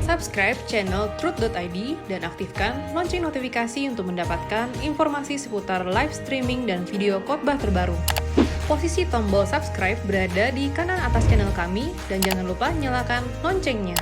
Subscribe channel Truth.id dan aktifkan lonceng notifikasi untuk mendapatkan informasi seputar live streaming dan video khotbah terbaru. Posisi tombol subscribe berada di kanan atas channel kami dan jangan lupa nyalakan loncengnya.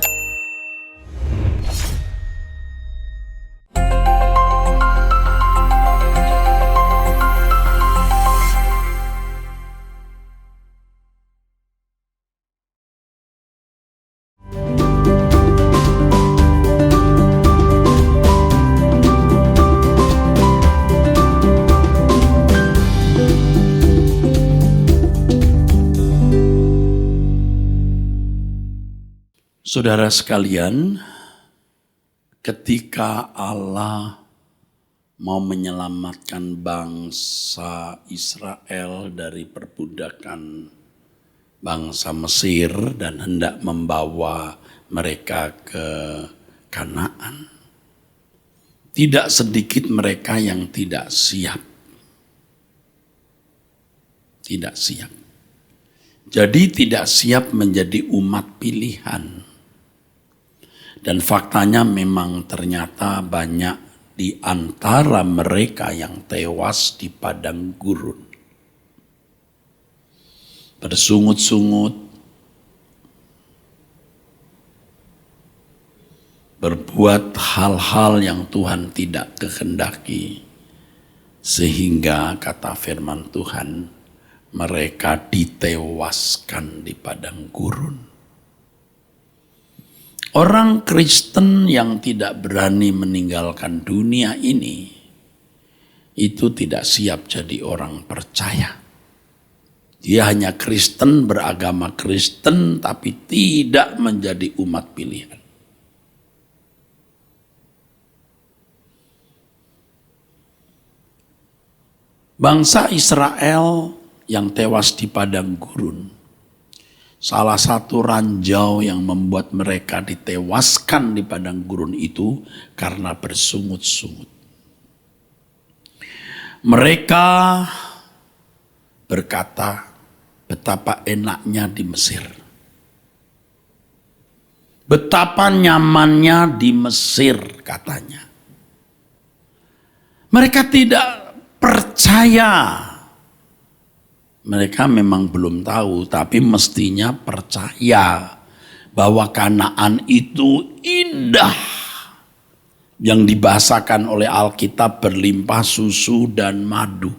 Saudara sekalian, ketika Allah mau menyelamatkan bangsa Israel dari perbudakan bangsa Mesir dan hendak membawa mereka ke Kanaan, tidak sedikit mereka yang tidak siap. Tidak siap. Jadi tidak siap menjadi umat pilihan. Dan faktanya memang ternyata banyak di antara mereka yang tewas di padang gurun. Bersungut-sungut, berbuat hal-hal yang Tuhan tidak kehendaki. Sehingga kata firman Tuhan, mereka ditewaskan di padang gurun. Orang Kristen yang tidak berani meninggalkan dunia ini, itu tidak siap jadi orang percaya. Dia hanya Kristen, beragama Kristen, tapi tidak menjadi umat pilihan. Bangsa Israel yang tewas di padang gurun, salah satu ranjau yang membuat mereka ditewaskan di padang gurun itu karena bersungut-sungut. Mereka berkata, betapa enaknya di Mesir. Betapa nyamannya di Mesir katanya. Mereka tidak percaya. Mereka memang belum tahu, tapi mestinya percaya bahwa Kanaan itu indah. Yang dibahasakan oleh Alkitab berlimpah susu dan madu.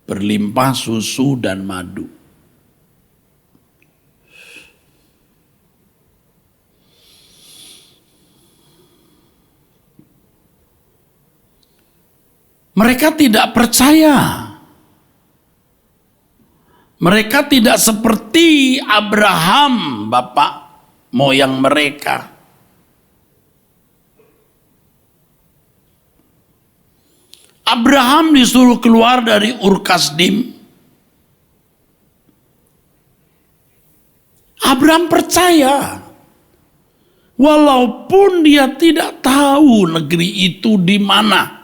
Berlimpah susu dan madu. Mereka tidak percaya. Mereka tidak seperti Abraham, bapak moyang mereka. Abraham disuruh keluar dari Ur Kasdim. Abraham percaya. Walaupun dia tidak tahu negeri itu di mana.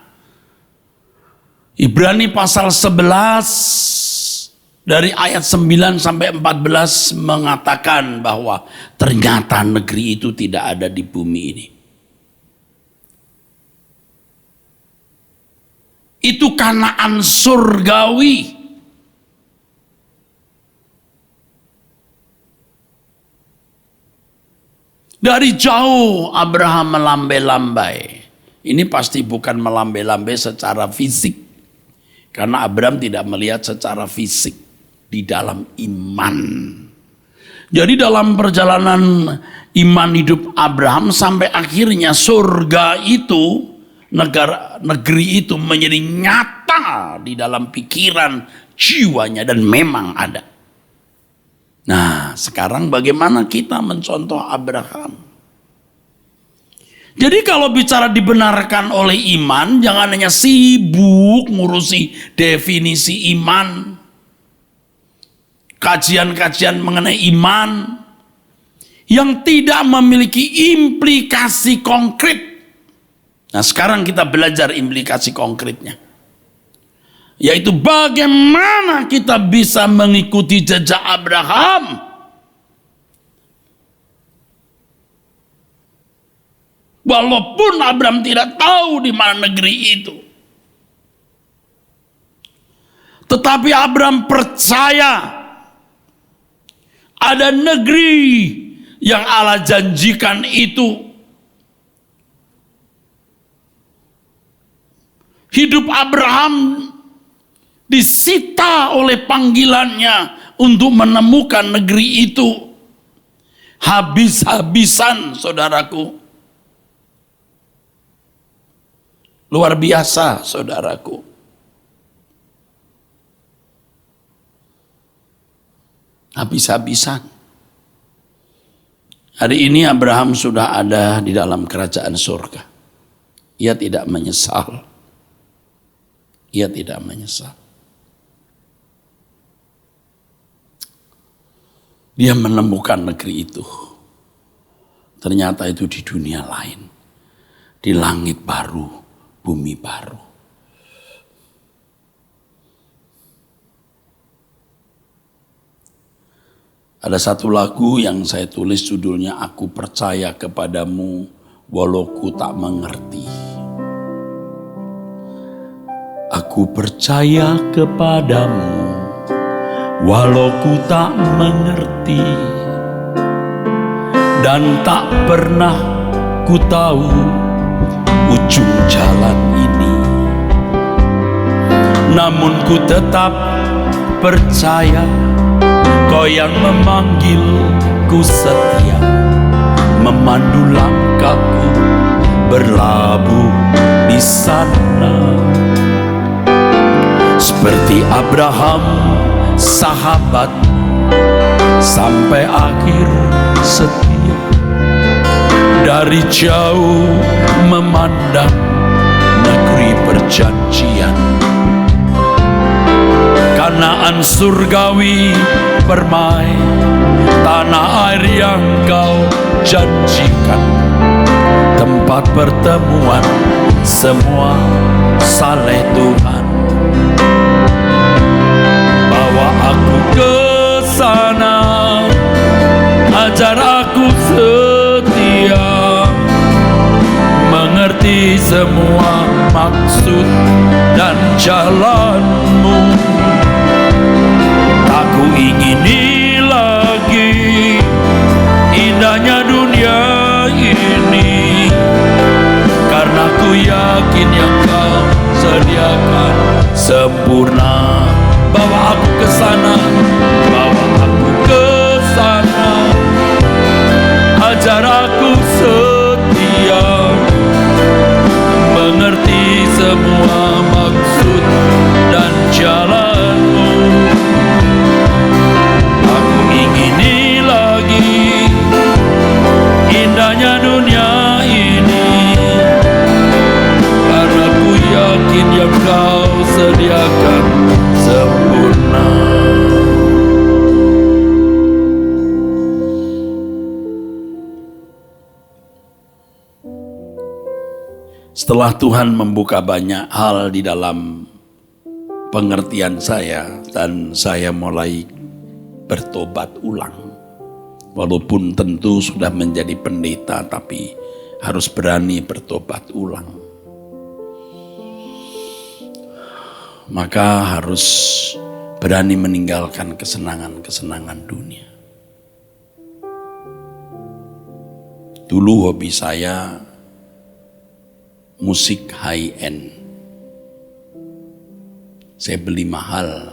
Ibrani pasal 11 dari ayat 9 sampai 14 mengatakan bahwa ternyata negeri itu tidak ada di bumi ini. Itu Kanaan surgawi. Dari jauh Abraham melambai-lambai. Ini pasti bukan melambai-lambai secara fisik. Karena Abraham tidak melihat secara fisik di dalam iman. Jadi dalam perjalanan iman hidup Abraham sampai akhirnya surga itu, negeri itu menjadi nyata di dalam pikiran jiwanya dan memang ada. Nah, sekarang bagaimana kita mencontoh Abraham? Jadi kalau bicara dibenarkan oleh iman, jangan hanya sibuk ngurusi definisi iman, kajian-kajian mengenai iman, yang tidak memiliki implikasi konkret. Nah sekarang kita belajar implikasi konkretnya. Yaitu bagaimana kita bisa mengikuti jejak Abraham. Walaupun Abraham tidak tahu di mana negeri itu. Tetapi Abraham percaya ada negeri yang Allah janjikan itu. Hidup Abraham disita oleh panggilannya untuk menemukan negeri itu. Habis-habisan, saudaraku. Luar biasa, saudaraku. Habis-habisan. Hari ini Abraham sudah ada di dalam kerajaan surga. Ia tidak menyesal. Ia tidak menyesal. Dia menemukan negeri itu. Ternyata itu di dunia lain. Di langit baru, bumi baru. Ada satu lagu yang saya tulis judulnya Aku Percaya Kepadamu Walau Ku Tak Mengerti. Aku percaya kepadamu walau ku tak mengerti dan tak pernah ku tahu ujung jalan ini. Namun ku tetap percaya Kau yang memanggilku setia, memandu langkahku berlabuh di sana. Seperti Abraham sahabat sampai akhir setia, dari jauh memandang negeri perjanjian. Kanaan surgawi permai, tanah air yang Kau janjikan, tempat pertemuan semua saleh Tuhan. Bawa aku ke sana, ajar aku setia, mengerti semua maksud dan jalan-Mu. Aku ingini lagi indahnya dunia ini, karena ku yakin yang Kau sediakan sempurna. Bawa aku ke sana, bawa aku ke sana, ajar aku setia, mengerti semua maksud dan jalan-Mu. Aku ingini lagi indahnya dunia ini, karena ku yakin yang Kau sediakan sempurna. Setelah Tuhan membuka banyak hal di dalam pengertian saya, dan saya mulai bertobat ulang. Walaupun tentu sudah menjadi pendeta, tapi harus berani bertobat ulang. Maka harus berani meninggalkan kesenangan-kesenangan dunia. Dulu hobi saya musik high end. Saya beli mahal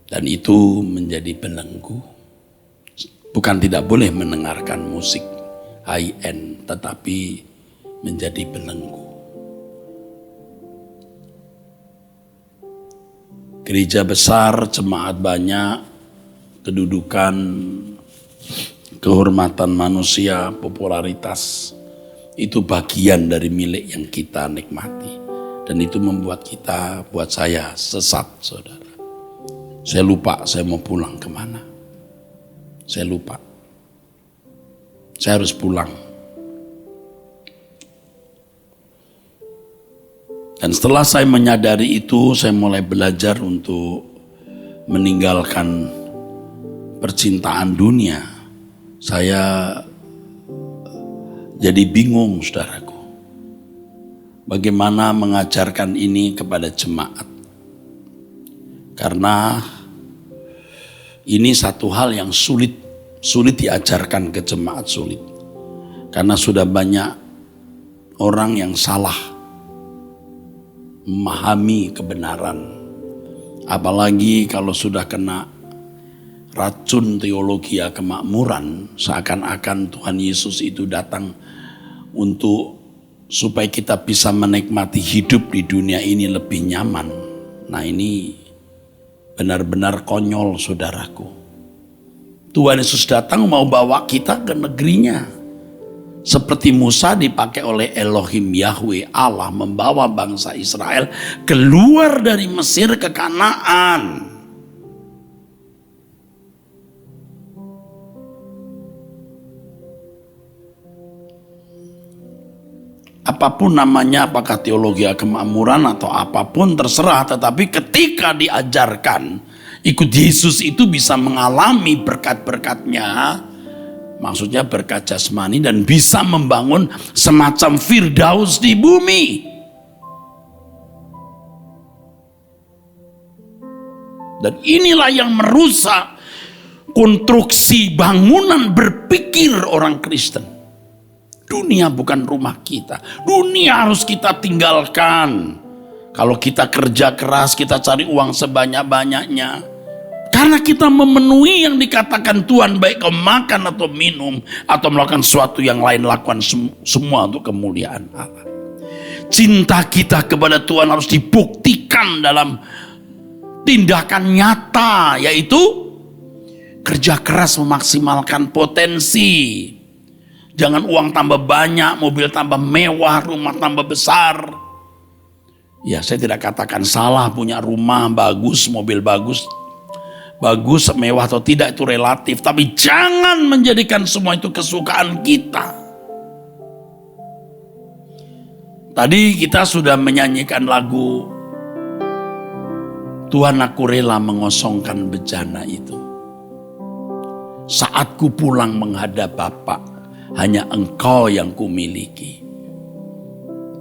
dan itu menjadi belenggu. Bukan tidak boleh mendengarkan musik high end, tetapi menjadi belenggu. Gereja besar, jemaat banyak, kedudukan, kehormatan manusia, popularitas, itu bagian dari milik yang kita nikmati. Dan itu membuat kita, buat saya sesat, saudara. Saya lupa saya mau pulang kemana. Saya lupa. Saya harus pulang. Dan setelah saya menyadari itu, saya mulai belajar untuk meninggalkan percintaan dunia. Saya Jadi bingung saudaraku, bagaimana mengajarkan ini kepada jemaat. Karena ini satu hal yang sulit diajarkan ke jemaat, sulit. Karena sudah banyak orang yang salah memahami kebenaran. Apalagi kalau sudah kena racun teologi kemakmuran, seakan-akan Tuhan Yesus itu datang supaya kita bisa menikmati hidup di dunia ini lebih nyaman. Nah, ini benar-benar konyol saudaraku. Tuhan Yesus datang mau bawa kita ke negerinya. Seperti Musa dipakai oleh Elohim Yahweh Allah membawa bangsa Israel keluar dari Mesir ke Kanaan. Apapun namanya, apakah teologi kemakmuran atau apapun terserah, tetapi ketika diajarkan ikut Yesus itu bisa mengalami berkat-berkatnya, maksudnya berkat jasmani, dan bisa membangun semacam Firdaus di bumi. Dan inilah yang merusak konstruksi bangunan berpikir orang Kristen. Dunia bukan rumah kita. Dunia harus kita tinggalkan. Kalau kita kerja keras, kita cari uang sebanyak-banyaknya. Karena kita memenuhi yang dikatakan Tuhan, baik kau makan atau minum, atau melakukan sesuatu yang lain, lakukan semua untuk kemuliaan Allah. Cinta kita kepada Tuhan harus dibuktikan dalam tindakan nyata, yaitu kerja keras memaksimalkan potensi. Jangan uang tambah banyak, mobil tambah mewah, rumah tambah besar. Ya, saya tidak katakan salah punya rumah bagus, mobil bagus. Bagus, mewah atau tidak itu relatif. Tapi jangan menjadikan semua itu kesukaan kita. Tadi kita sudah menyanyikan lagu Tuhan, aku rela mengosongkan bejana itu. Saat ku pulang menghadap Bapa, hanya Engkau yang kumiliki.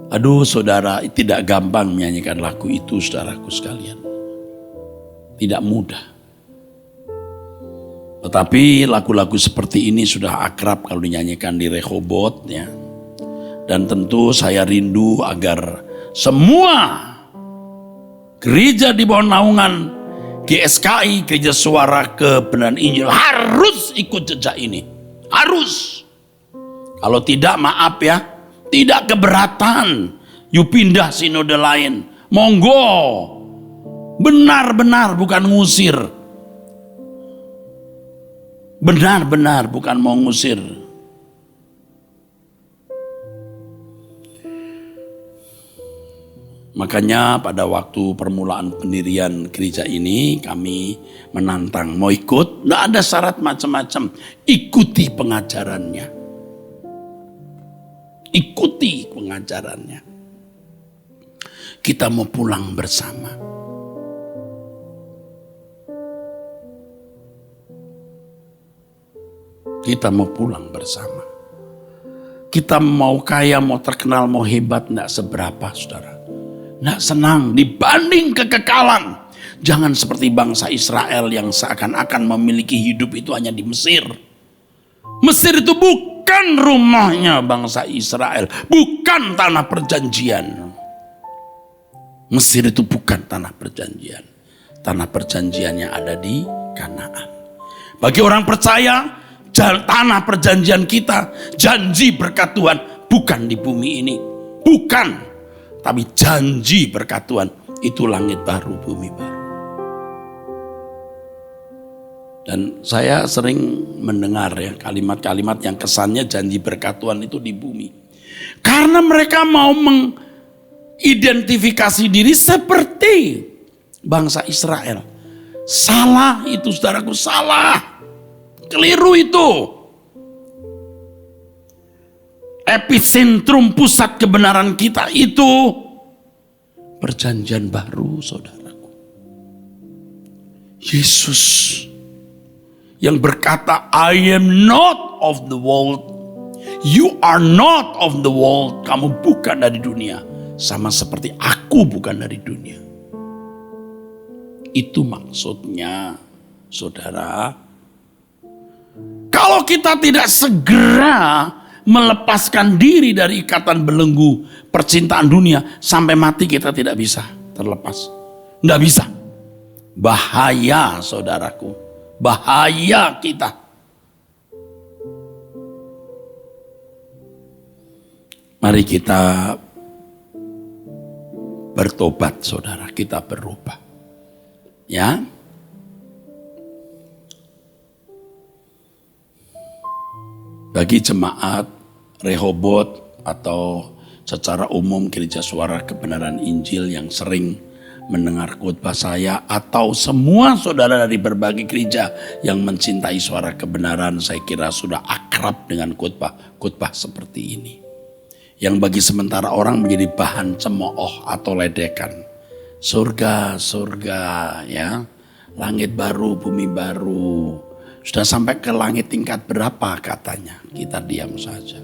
Aduh saudara, tidak gampang menyanyikan lagu itu saudaraku sekalian. Tidak mudah. Tetapi lagu-lagu seperti ini sudah akrab kalau dinyanyikan di Rehoboth ya. Dan tentu saya rindu agar semua gereja di bawah naungan GSKI, Gereja Suara Kebenaran Injil, harus ikut jejak ini. Harus. Kalau tidak, maaf ya, tidak keberatan, you pindah sinode lain, monggo, benar-benar bukan ngusir, benar-benar bukan mau ngusir. Makanya pada waktu permulaan pendirian gereja ini kami menantang, mau ikut, nggak ada syarat macam-macam, ikuti pengajarannya. Ikuti pengajarannya. Kita mau pulang bersama. Kita mau pulang bersama. Kita mau kaya, mau terkenal, mau hebat, tidak seberapa saudara. Tidak senang dibanding kekekalan. Jangan seperti bangsa Israel yang seakan-akan memiliki hidup itu hanya di Mesir. Mesir itu bukan rumahnya bangsa Israel, bukan tanah perjanjian. Mesir itu bukan tanah perjanjian. Tanah perjanjiannya ada di Kanaan. Bagi orang percaya, tanah perjanjian kita, janji berkat Tuhan bukan di bumi ini, bukan, tapi janji berkat Tuhan itu langit baru, bumi baru. Dan saya sering mendengar ya kalimat-kalimat yang kesannya janji berkat Tuhan itu di bumi. Karena mereka mau mengidentifikasi diri seperti bangsa Israel. Salah itu saudaraku, salah. Keliru itu. Epicentrum pusat kebenaran kita itu perjanjian baru saudaraku. Yesus yang berkata, I am not of the world, You are not of the world. Kamu bukan dari dunia. Sama seperti aku bukan dari dunia. Itu maksudnya, saudara. Kalau kita tidak segera melepaskan diri dari ikatan belenggu percintaan dunia, sampai mati kita tidak bisa terlepas. Tidak bisa. Bahaya, saudaraku. Bahaya kita. Mari kita bertobat, saudara. Kita berubah. Ya. Bagi jemaat Rehobot atau secara umum Gereja Suara Kebenaran Injil yang sering mendengar khotbah saya, atau semua saudara dari berbagai gereja yang mencintai suara kebenaran, saya kira sudah akrab dengan khotbah seperti ini. Yang bagi sementara orang menjadi bahan cemooh atau ledekan. Surga, surga, ya, langit baru, bumi baru. Sudah sampai ke langit tingkat berapa katanya? Kita diam saja.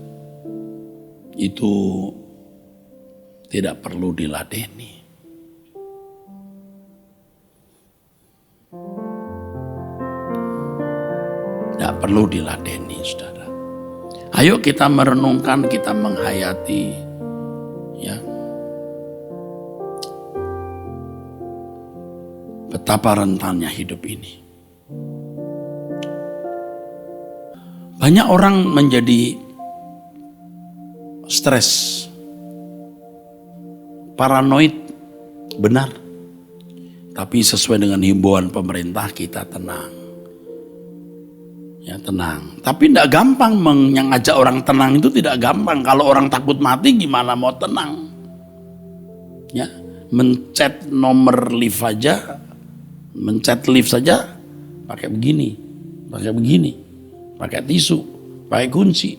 Itu tidak perlu diladeni. Tidak perlu diladeni, saudara. Ayo kita merenungkan, kita menghayati, ya, betapa rentannya hidup ini. Banyak orang menjadi stres, paranoid, benar. Tapi sesuai dengan himbauan pemerintah, kita tenang. Ya, tenang. Tapi tidak gampang yang ngajak orang tenang itu tidak gampang. Kalau orang takut mati gimana mau tenang? Ya, mencet nomor lift aja, mencet lift saja pakai begini, pakai tisu, pakai kunci.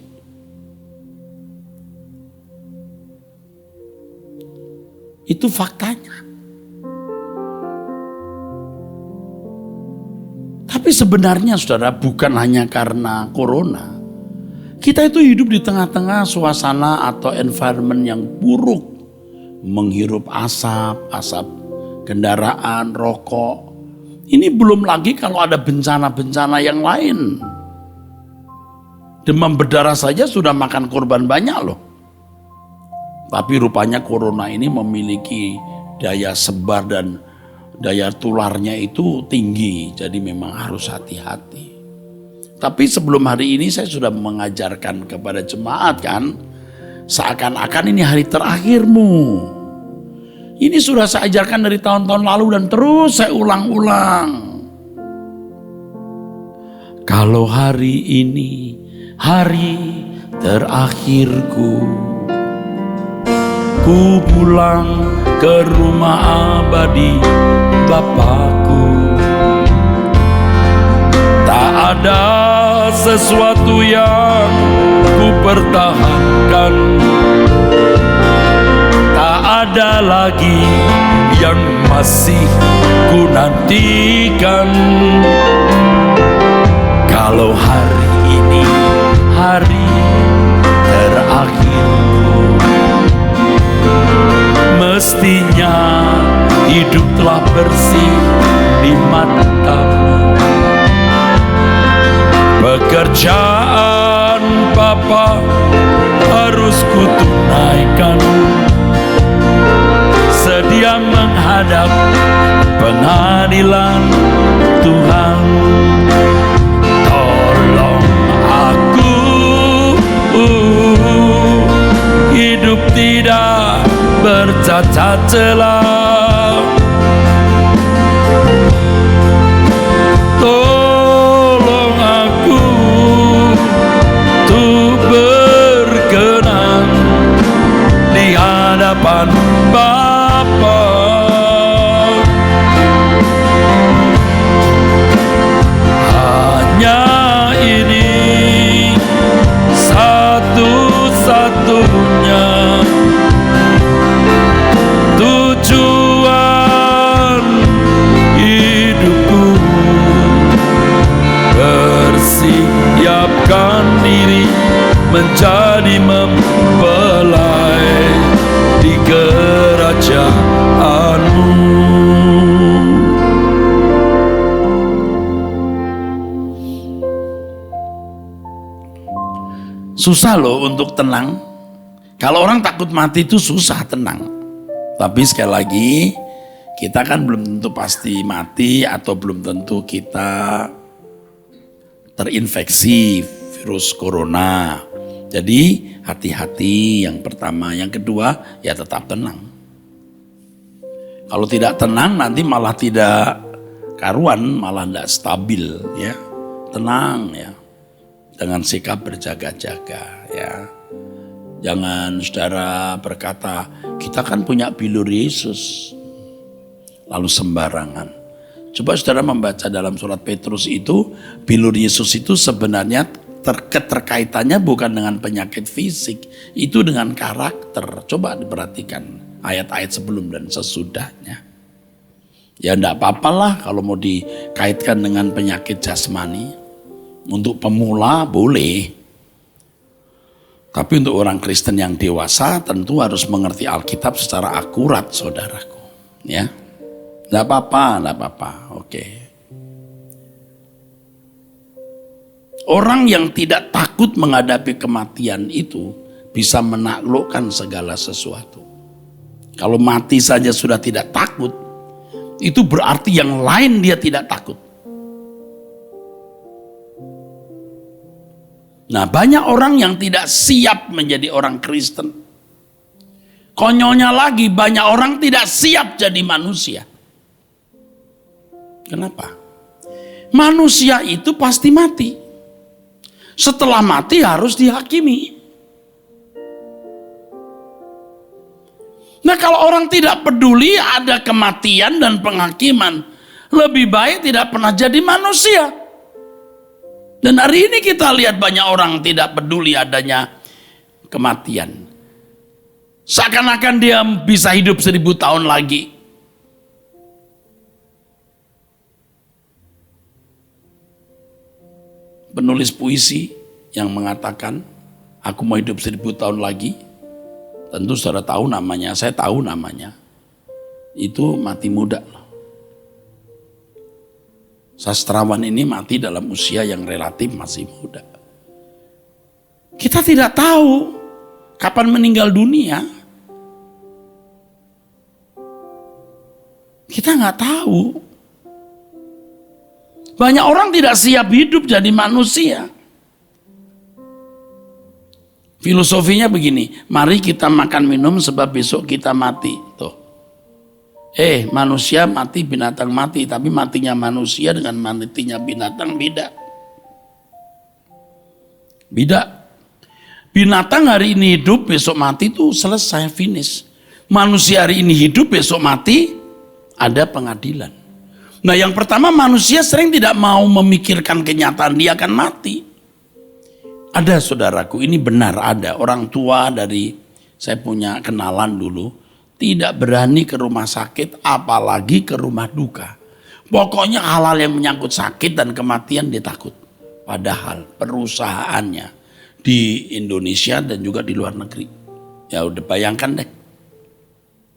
Itu faktanya. Tapi sebenarnya saudara, bukan hanya karena corona. Kita itu hidup di tengah-tengah suasana atau environment yang buruk. Menghirup asap kendaraan, rokok. Ini belum lagi kalau ada bencana-bencana yang lain. Demam berdarah saja sudah makan korban banyak loh. Tapi rupanya corona ini memiliki daya sebar dan daya tularnya itu tinggi, jadi memang harus hati-hati. Tapi sebelum hari ini saya sudah mengajarkan kepada jemaat kan, seakan-akan ini hari terakhirmu. Ini sudah saya ajarkan dari tahun-tahun lalu dan terus saya ulang-ulang. Kalau hari ini hari terakhirku, ku pulang ke rumah abadi Bapakku. Tak ada sesuatu yang ku pertahankan, tak ada lagi yang masih ku nantikan. Kalau hari ini hari terakhirku, mestinya hidup telah bersih di matamu. Pekerjaan Bapa harus kutunaikan, sedia menghadap pengadilan Tuhan. Tolong aku hidup tidak bercacat celah. Tolong aku untuk berkenan di hadapan Bapa. Hanya ini satu-satunya tujuan menjadi mempelai di kerajaanmu. Susah loh untuk tenang. Kalau orang takut mati itu susah tenang. Tapi sekali lagi, kita kan belum tentu pasti mati atau belum tentu kita terinfeksi virus corona. Jadi hati-hati yang pertama. Yang kedua, ya tetap tenang. Kalau tidak tenang nanti malah tidak karuan, malah tidak stabil ya. Tenang ya. Dengan sikap berjaga-jaga ya. Jangan saudara berkata, kita kan punya bilur Yesus. Lalu sembarangan. Coba saudara membaca dalam surat Petrus itu, bilur Yesus itu sebenarnya keterkaitannya bukan dengan penyakit fisik. Itu dengan karakter. Coba diperhatikan ayat-ayat sebelum dan sesudahnya. Ya enggak apa-apalah kalau mau dikaitkan dengan penyakit jasmani. Untuk pemula boleh. Tapi untuk orang Kristen yang dewasa tentu harus mengerti Alkitab secara akurat, saudaraku. Ya, enggak apa-apa, oke. Orang yang tidak takut menghadapi kematian itu bisa menaklukkan segala sesuatu. Kalau mati saja sudah tidak takut, itu berarti yang lain dia tidak takut. Nah, banyak orang yang tidak siap menjadi orang Kristen. Konyolnya lagi, banyak orang tidak siap jadi manusia. Kenapa? Manusia itu pasti mati. Setelah mati harus dihakimi. Nah, kalau orang tidak peduli ada kematian dan penghakiman, lebih baik tidak pernah jadi manusia. Dan hari ini kita lihat banyak orang tidak peduli adanya kematian. Seakan-akan dia bisa hidup 1000 tahun lagi. Penulis puisi yang mengatakan, aku mau hidup 1000 tahun lagi. Tentu saudara tahu namanya, saya tahu namanya. Itu mati muda. Sastrawan ini mati dalam usia yang relatif masih muda. Kita tidak tahu kapan meninggal dunia. Kita nggak tahu. Banyak orang tidak siap hidup jadi manusia. Filosofinya begini, mari kita makan minum sebab besok kita mati. Tuh. Manusia mati, binatang mati, tapi matinya manusia dengan matinya binatang beda. Beda. Binatang hari ini hidup, besok mati itu selesai, finish. Manusia hari ini hidup, besok mati, ada pengadilan. Nah, yang pertama manusia sering tidak mau memikirkan kenyataan dia akan mati. Ada saudaraku, ini benar ada. Orang tua dari, saya punya kenalan dulu, tidak berani ke rumah sakit, apalagi ke rumah duka. Pokoknya hal-hal yang menyangkut sakit dan kematian dia takut. Padahal perusahaannya di Indonesia dan juga di luar negeri. Ya udah bayangkan deh,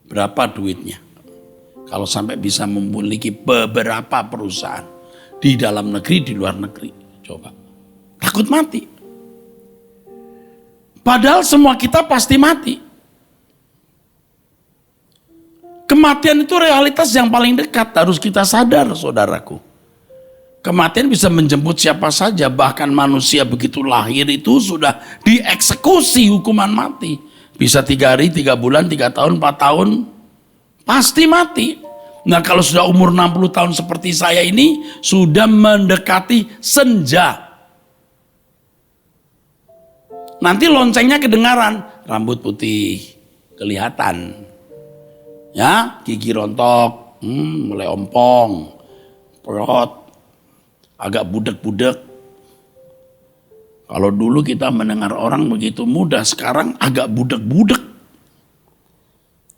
berapa duitnya. Kalau sampai bisa memiliki beberapa perusahaan di dalam negeri, di luar negeri. Coba, takut mati. Padahal semua kita pasti mati. Kematian itu realitas yang paling dekat, harus kita sadar saudaraku. Kematian bisa menjemput siapa saja, bahkan manusia begitu lahir itu sudah dieksekusi hukuman mati. Bisa 3 hari, 3 bulan, 3 tahun, 4 tahun, pasti mati. Nah kalau sudah umur 60 tahun seperti saya ini, sudah mendekati senja. Nanti loncengnya kedengaran, rambut putih, kelihatan. Ya, gigi rontok, mulai ompong, perut agak budek-budek. Kalau dulu kita mendengar orang begitu muda, sekarang agak budek-budek.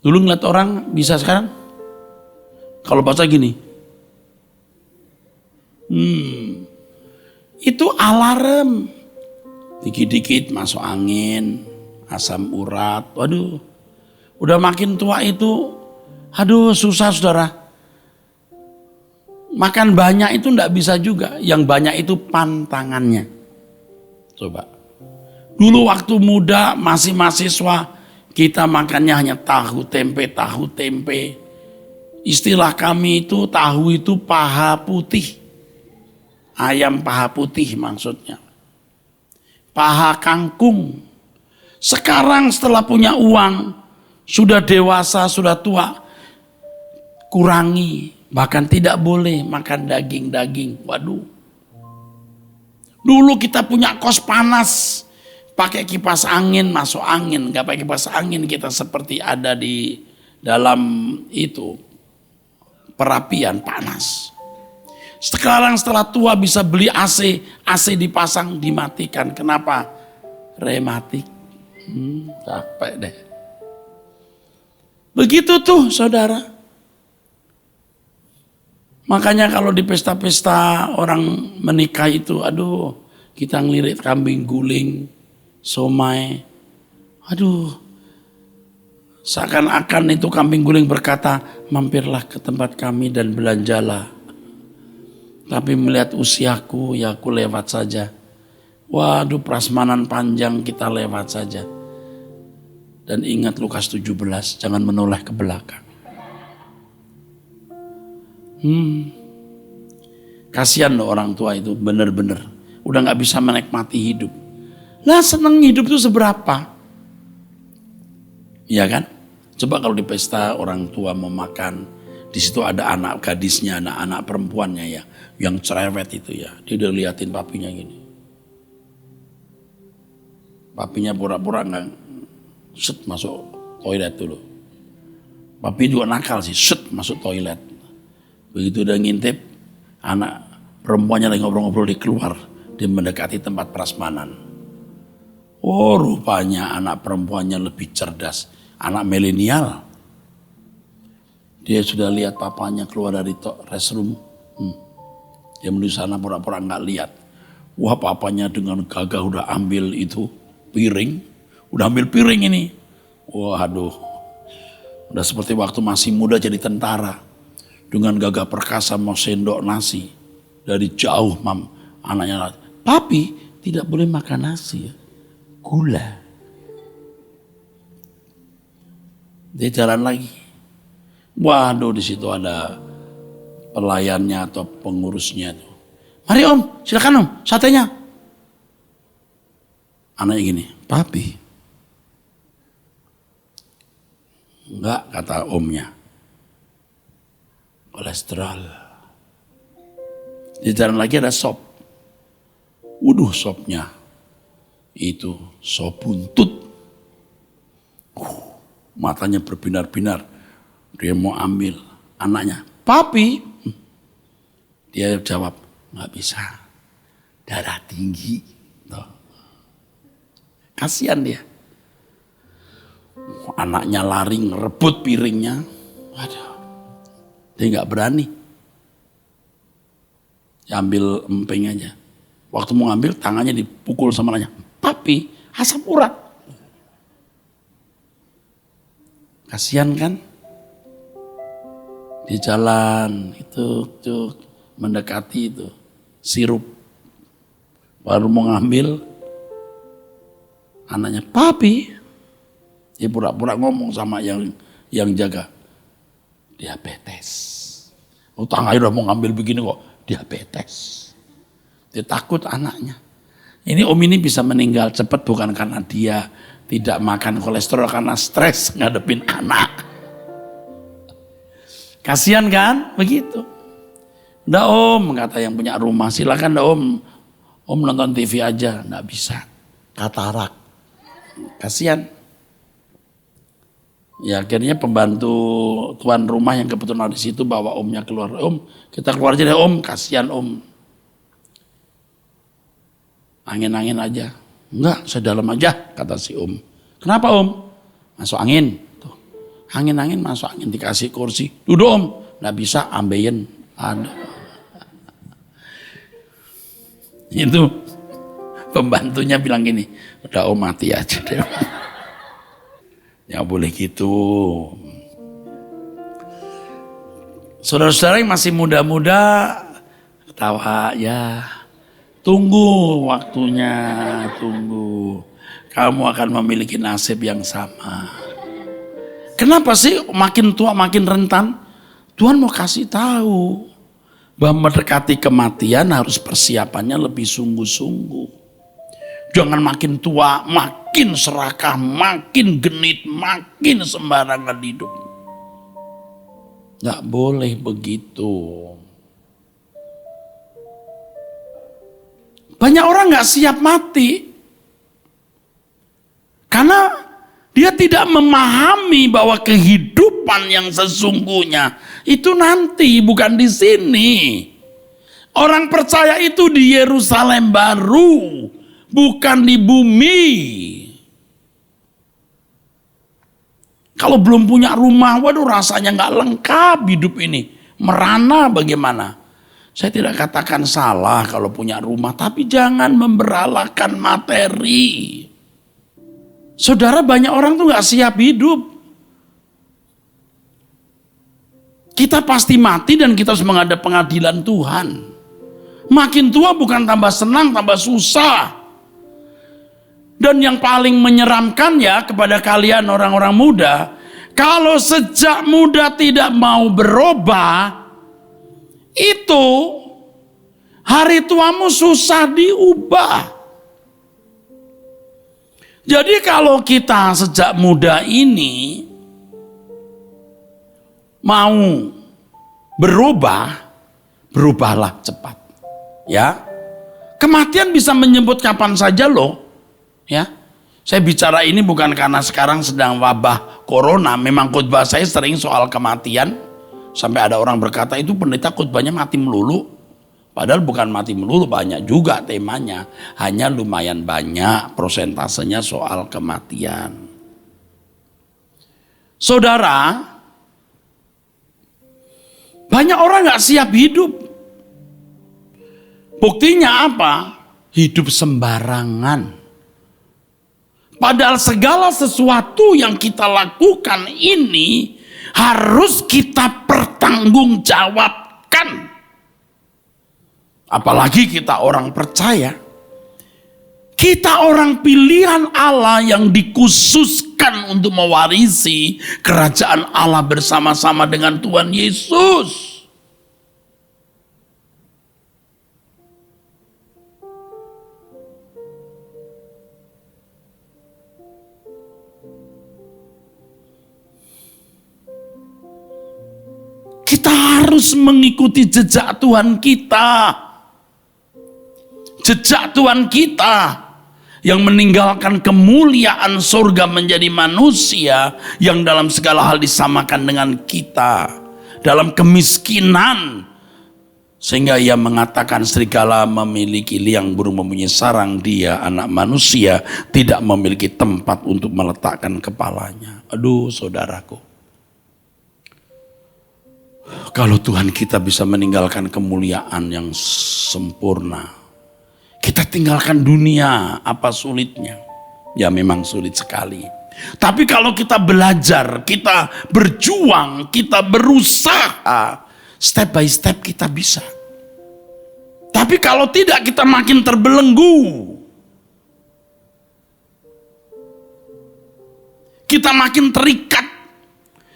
Dulu ngeliat orang bisa, sekarang kalau bahasa gini, itu alarm. Dikit-dikit masuk angin, asam urat. Waduh, udah makin tua itu, aduh susah saudara. Makan banyak itu enggak bisa juga. Yang banyak itu pantangannya. Coba. Dulu waktu muda masih mahasiswa, kita makannya hanya tahu tempe. Istilah kami itu tahu itu paha putih. Ayam paha putih maksudnya. Paha kangkung. Sekarang setelah punya uang, sudah dewasa, sudah tua, kurangi. Bahkan tidak boleh makan daging-daging. Waduh. Dulu kita punya kos panas. Pakai kipas angin, masuk angin. Gak pakai kipas angin, kita seperti ada di dalam itu perapian panas. Sekarang setelah tua bisa beli AC. AC dipasang, dimatikan. Kenapa? Rematik. Capek deh. Begitu tuh saudara. Makanya kalau di pesta-pesta orang menikah itu, aduh, kita ngelirik kambing guling, somai. Aduh, seakan-akan itu kambing guling berkata, mampirlah ke tempat kami dan belanjalah. Tapi melihat usiaku, ya aku lewat saja. Waduh, prasmanan panjang kita lewat saja. Dan ingat Lukas 17, jangan menoleh ke belakang. Kasihan loh orang tua itu, bener-bener. Udah gak bisa menikmati hidup. Lah seneng hidup itu seberapa? Iya kan? Coba kalau di pesta orang tua mau makan, di situ ada anak gadisnya, anak perempuannya ya, yang cerewet itu ya. Dia udah liatin papinya gini. Papinya pura-pura nggak, masuk toilet dulu. Papi juga nakal sih, masuk toilet. Begitu udah ngintip, anak perempuannya lagi ngobrol-ngobrol di keluar, dia mendekati tempat prasmanan. Oh, rupanya anak perempuannya lebih cerdas, anak milenial. Dia sudah lihat papanya keluar dari restroom. Dia menuju sana pura-pura nggak lihat. Wah, papanya dengan gagah udah ambil itu piring, udah ambil piring ini. Wah, aduh, udah seperti waktu masih muda jadi tentara. Dengan gagah perkasa mau sendok nasi. Dari jauh anaknya, papi tidak boleh makan nasi ya. Gula. Dia jalan lagi. Waduh, di situ ada pelayannya atau pengurusnya tuh. Mari om, silakan om, satenya. Anaknya gini, papi. Enggak, kata omnya. Kolesterol. Di jalan lagi ada sop. Waduh, sopnya itu sop buntut. Matanya berbinar-binar. Dia mau ambil anaknya. Papi. Dia jawab, nggak bisa. Darah tinggi. Tuh. Kasihan dia. Anaknya lari ngerebut piringnya. Waduh. Dia nggak berani. Dia ambil emping aja. Waktu mau ngambil tangannya dipukul sama anaknya. Papi, asam urat. Kasihan kan? Di jalan itu mendekati itu sirup. Baru mau ngambil anaknya, papi. Dia pura-pura ngomong sama yang jaga. Diabetes. Oh, tangannya udah mau ngambil begini kok, diabetes. Dia takut anaknya. Ini om ini bisa meninggal cepat bukan karena dia tidak makan kolesterol, karena stres ngadepin anak. Kasihan kan? Begitu. Udah om, kata yang punya rumah, silakan dah om. Om nonton TV aja, nggak bisa. Katarak. Kasihan. Ya akhirnya pembantu tuan rumah yang kebetulan di situ bawa omnya keluar. Om, kita keluar aja deh om, kasihan om. Angin-angin aja. Enggak, saya dalam aja, kata si om. Kenapa om? Masuk angin. Tuh. Angin-angin masuk angin, dikasih kursi. Duduk om, nggak bisa, ambeien. Ada. Itu Pembantunya bilang gini, udah om mati aja deh. Ya boleh gitu. Saudara-saudara yang masih muda-muda, ketawa ya. Tunggu waktunya, tunggu. Kamu akan memiliki nasib yang sama. Kenapa sih makin tua makin rentan? Tuhan mau kasih tahu bahwa mendekati kematian harus persiapannya lebih sungguh-sungguh. Jangan makin tua, makin serakah, makin genit, makin sembarangan hidup. Nggak boleh begitu. Banyak orang nggak siap mati. Karena dia tidak memahami bahwa kehidupan yang sesungguhnya itu nanti, bukan di sini. Orang percaya itu di Yerusalem baru, bukan di bumi. Kalau belum punya rumah, waduh rasanya nggak lengkap hidup ini. Merana bagaimana? Saya tidak katakan salah kalau punya rumah, tapi jangan memberalakan materi. Saudara, banyak orang tuh nggak siap hidup. Kita pasti mati dan kita harus menghadap pengadilan Tuhan. Makin tua bukan tambah senang, tambah susah. Dan yang paling menyeramkan ya kepada kalian orang-orang muda, kalau sejak muda tidak mau berubah, itu hari tuamu susah diubah. Jadi kalau kita sejak muda ini mau berubah, berubahlah cepat. Ya. Kematian bisa menjemput kapan saja loh. Ya. Saya bicara ini bukan karena sekarang sedang wabah corona, memang khotbah saya sering soal kematian. Sampai ada orang berkata itu pendeta khotbahnya mati melulu. Padahal bukan mati melulu, banyak juga temanya. Hanya lumayan banyak prosentasenya soal kematian. Saudara, banyak orang gak siap hidup. Buktinya apa? Hidup sembarangan. Padahal segala sesuatu yang kita lakukan ini harus kita pertanggungjawabkan. Apalagi kita orang percaya. Kita orang pilihan Allah yang dikhususkan untuk mewarisi kerajaan Allah bersama-sama dengan Tuhan Yesus. Kita harus mengikuti jejak Tuhan kita. Jejak Tuhan kita yang meninggalkan kemuliaan surga menjadi manusia yang dalam segala hal disamakan dengan kita. Dalam kemiskinan. Sehingga ia mengatakan serigala memiliki liang, burung mempunyai sarang, dia anak manusia tidak memiliki tempat untuk meletakkan kepalanya. Aduh saudaraku. Kalau Tuhan kita bisa meninggalkan kemuliaan yang sempurna, kita tinggalkan dunia, apa sulitnya? Ya memang sulit sekali. Tapi kalau kita belajar, kita berjuang, kita berusaha, step by step kita bisa. Tapi kalau tidak, kita makin terbelenggu. Kita makin terikat.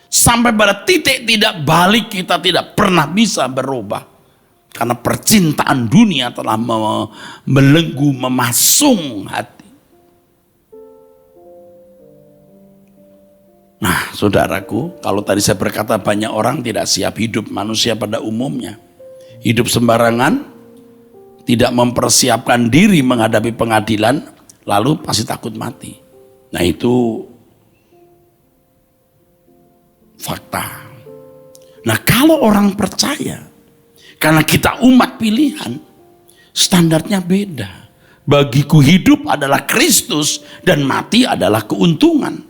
Sampai pada titik tidak balik, kita tidak pernah bisa berubah. Karena percintaan dunia telah membelenggu, memasung hati. Nah saudaraku, kalau tadi saya berkata banyak orang tidak siap hidup, manusia pada umumnya. Hidup sembarangan, tidak mempersiapkan diri menghadapi pengadilan, lalu pasti takut mati. Nah itu fakta. Nah kalau orang percaya, karena kita umat pilihan, standarnya beda. Bagiku hidup adalah Kristus dan mati adalah keuntungan.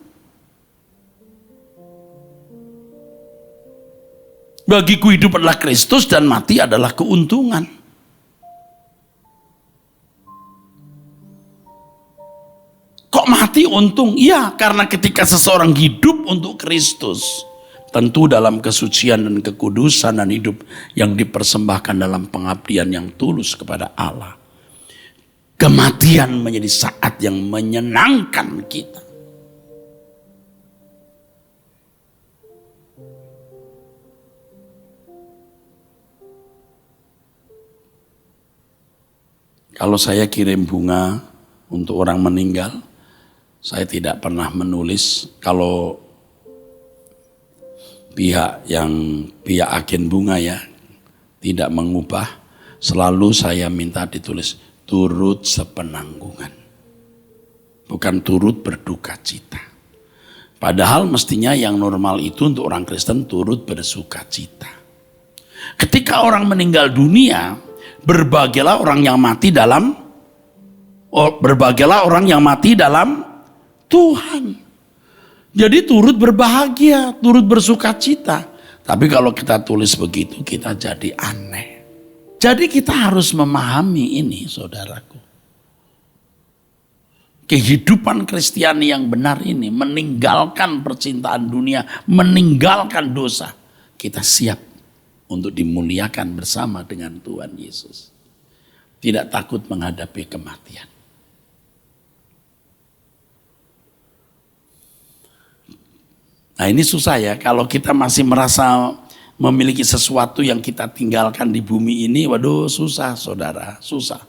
Bagiku hidup adalah Kristus dan mati adalah keuntungan. mati untung. Iya, karena ketika seseorang hidup untuk Kristus, tentu dalam kesucian dan kekudusan dan hidup yang dipersembahkan dalam pengabdian yang tulus kepada Allah, kematian menjadi saat yang menyenangkan kita. Kalau saya kirim bunga untuk orang meninggal, saya tidak pernah menulis. Kalau pihak agen bunga ya tidak mengubah, selalu saya minta ditulis turut sepenanggungan, bukan turut berduka cita. Padahal mestinya yang normal itu untuk orang Kristen turut bersuka cita. Ketika orang meninggal dunia, berbahagialah orang yang mati dalam Tuhan. Jadi turut berbahagia, turut bersuka cita. Tapi kalau kita tulis begitu, kita jadi aneh. Jadi kita harus memahami ini, saudaraku. Kehidupan Kristiani yang benar ini, meninggalkan percintaan dunia, meninggalkan dosa. Kita siap untuk dimuliakan bersama dengan Tuhan Yesus. Tidak takut menghadapi kematian. Nah ini susah ya, kalau kita masih merasa memiliki sesuatu yang kita tinggalkan di bumi ini, waduh susah saudara, susah.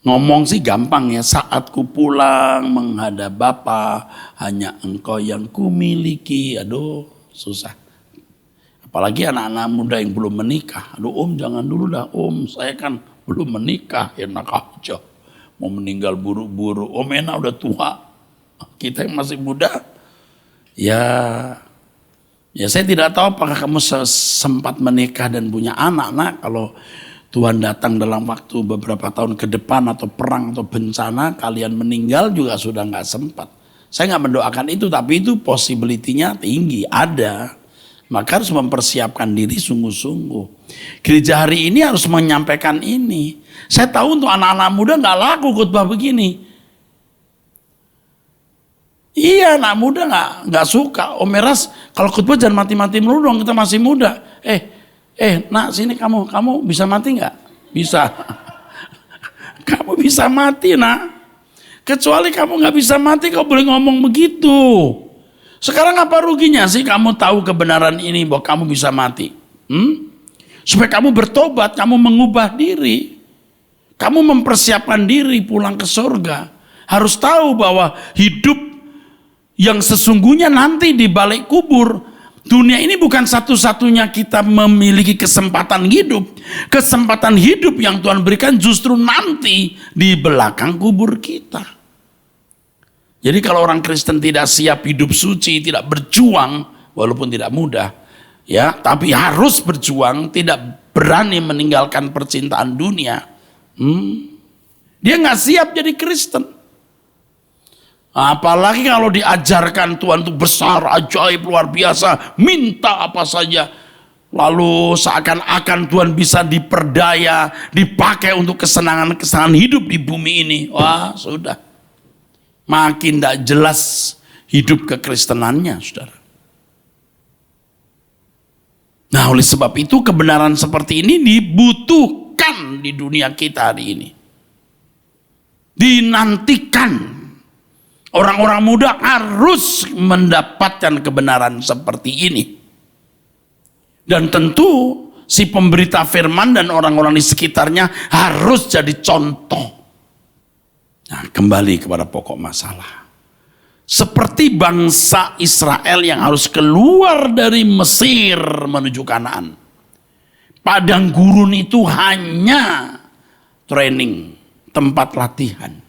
Ngomong sih gampang ya, saat ku pulang menghadap Bapa, hanya Engkau yang kumiliki. Aduh, susah. Apalagi anak-anak muda yang belum menikah. Aduh om, jangan dulu dah om, saya kan belum menikah, enak aja. Mau meninggal buru-buru, om enak udah tua. Kita yang masih muda, ya saya tidak tahu apakah kamu sempat menikah dan punya anak, nak. Kalau Tuhan datang dalam waktu beberapa tahun ke depan atau perang atau bencana, kalian meninggal juga sudah nggak sempat. Saya nggak mendoakan itu, tapi itu possibility-nya tinggi, ada. Maka harus mempersiapkan diri sungguh-sungguh. Gereja hari ini harus menyampaikan ini. Saya tahu untuk anak-anak muda nggak laku khotbah begini. Iya, anak muda nggak suka. Om Meras, kalau khotbah jangan mati-mati melulu dong, kita masih muda. Nak sini kamu bisa mati nggak? Bisa. Kamu bisa mati nak. Kecuali kamu nggak bisa mati, kau boleh ngomong begitu. Sekarang apa ruginya sih kamu tahu kebenaran ini bahwa kamu bisa mati? Supaya kamu bertobat, kamu mengubah diri. Kamu mempersiapkan diri pulang ke surga. Harus tahu bahwa hidup yang sesungguhnya nanti di balik kubur. Dunia ini bukan satu-satunya kita memiliki kesempatan hidup. Kesempatan hidup yang Tuhan berikan justru nanti di belakang kubur kita. Jadi kalau orang Kristen tidak siap hidup suci, tidak berjuang, walaupun tidak mudah, ya, tapi harus berjuang, tidak berani meninggalkan percintaan dunia, dia nggak siap jadi Kristen. Apalagi kalau diajarkan Tuhan itu besar, ajaib, luar biasa, minta apa saja. Lalu seakan-akan Tuhan bisa diperdaya, dipakai untuk kesenangan-kesenangan hidup di bumi ini. Wah sudah, makin tidak jelas hidup kekristenannya, saudara. Nah oleh sebab itu kebenaran seperti ini dibutuhkan di dunia kita hari ini. Dinantikan. Orang-orang muda harus mendapatkan kebenaran seperti ini. Dan tentu si pemberita firman dan orang-orang di sekitarnya harus jadi contoh. Nah, kembali kepada pokok masalah. Seperti bangsa Israel yang harus keluar dari Mesir menuju Kanaan. Padang gurun itu hanya training, tempat latihan.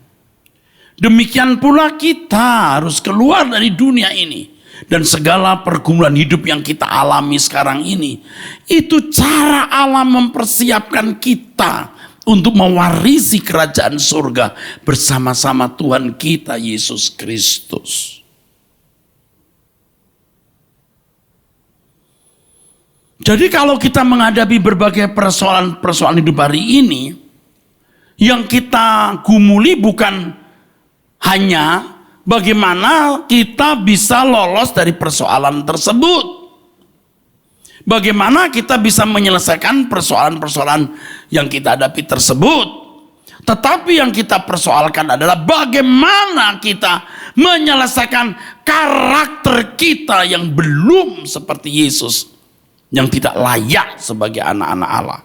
Demikian pula kita harus keluar dari dunia ini. Dan segala pergumulan hidup yang kita alami sekarang ini. Itu cara Allah mempersiapkan kita untuk mewarisi kerajaan surga bersama-sama Tuhan kita Yesus Kristus. Jadi kalau kita menghadapi berbagai persoalan hidup hari ini, yang kita gumuli bukan hanya bagaimana kita bisa lolos dari persoalan tersebut. Bagaimana kita bisa menyelesaikan persoalan-persoalan yang kita hadapi tersebut. Tetapi yang kita persoalkan adalah bagaimana kita menyelesaikan karakter kita yang belum seperti Yesus, yang tidak layak sebagai anak-anak Allah.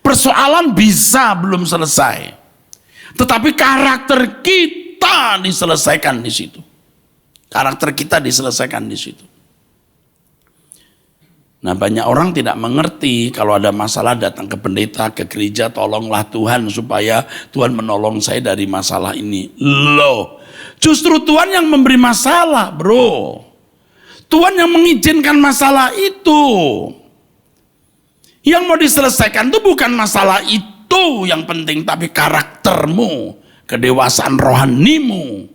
Persoalan bisa belum selesai, tetapi karakter kita diselesaikan di situ. Karakter kita diselesaikan di situ. Nah, banyak orang tidak mengerti kalau ada masalah datang ke pendeta, ke gereja, tolonglah Tuhan supaya Tuhan menolong saya dari masalah ini. Loh, justru Tuhan yang memberi masalah, bro. Tuhan yang mengizinkan masalah itu. Yang mau diselesaikan itu bukan masalah itu yang penting, tapi karaktermu, kedewasaan rohanimu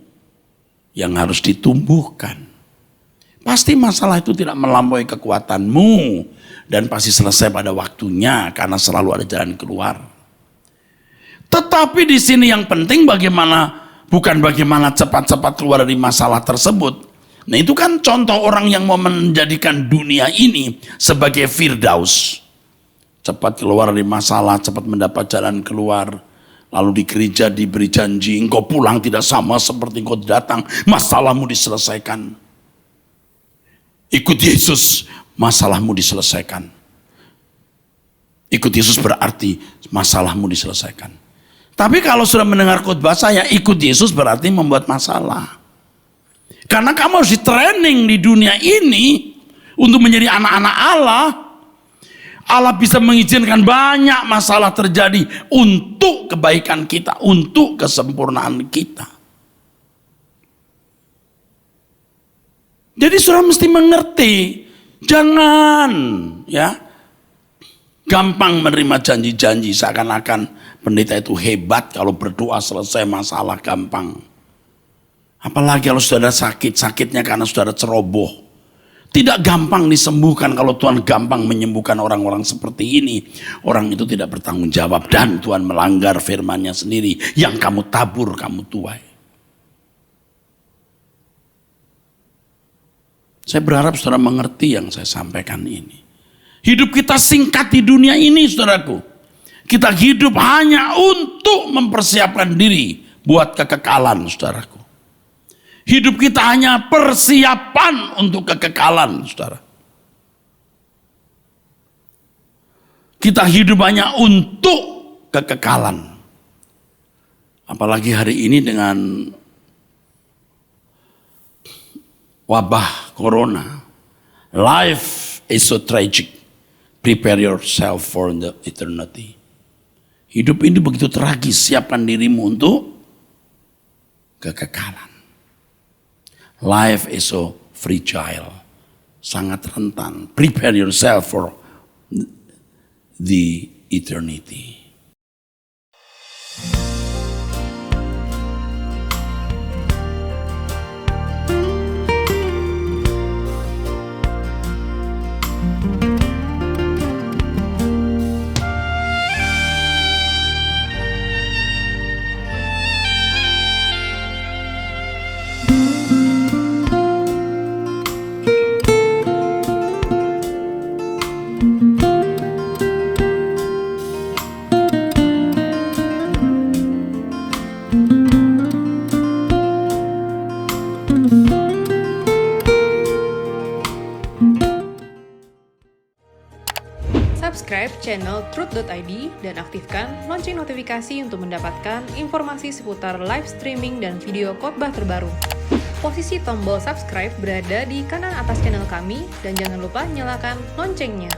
yang harus ditumbuhkan. Pasti masalah itu tidak melampaui kekuatanmu dan pasti selesai pada waktunya karena selalu ada jalan keluar. Tetapi di sini yang penting bukan bagaimana cepat-cepat keluar dari masalah tersebut. Nah, itu kan contoh orang yang mau menjadikan dunia ini sebagai Firdaus. Cepat keluar dari masalah, cepat mendapat jalan keluar. Lalu di gereja diberi janji, engkau pulang tidak sama seperti engkau datang, masalahmu diselesaikan. Ikut Yesus, masalahmu diselesaikan. Ikut Yesus berarti masalahmu diselesaikan. Tapi kalau sudah mendengar khotbah saya, ikut Yesus berarti membuat masalah. Karena kamu harus di-training di dunia ini untuk menjadi anak-anak Allah. Allah bisa mengizinkan banyak masalah terjadi untuk kebaikan kita, untuk kesempurnaan kita. Jadi saudara mesti mengerti, jangan gampang menerima janji-janji seakan-akan pendeta itu hebat kalau berdoa selesai masalah gampang. Apalagi kalau saudara sakit-sakitnya karena saudara ceroboh. Tidak gampang disembuhkan kalau Tuhan gampang menyembuhkan orang-orang seperti ini. Orang itu tidak bertanggung jawab dan Tuhan melanggar firman-Nya sendiri. Yang kamu tabur, kamu tuai. Saya berharap saudara mengerti yang saya sampaikan ini. Hidup kita singkat di dunia ini, saudaraku. Kita hidup hanya untuk mempersiapkan diri buat kekekalan, saudaraku. Hidup kita hanya persiapan untuk kekekalan, saudara. Kita hidup hanya untuk kekekalan. Apalagi hari ini dengan wabah corona. Life is so tragic. Prepare yourself for the eternity. Hidup ini begitu tragis. Siapkan dirimu untuk kekekalan. Life is so fragile. Sangat rentan. Prepare yourself for the eternity. Subscribe channel Truth.id dan aktifkan lonceng notifikasi untuk mendapatkan informasi seputar live streaming dan video khotbah terbaru. Posisi tombol subscribe berada di kanan atas channel kami dan jangan lupa nyalakan loncengnya.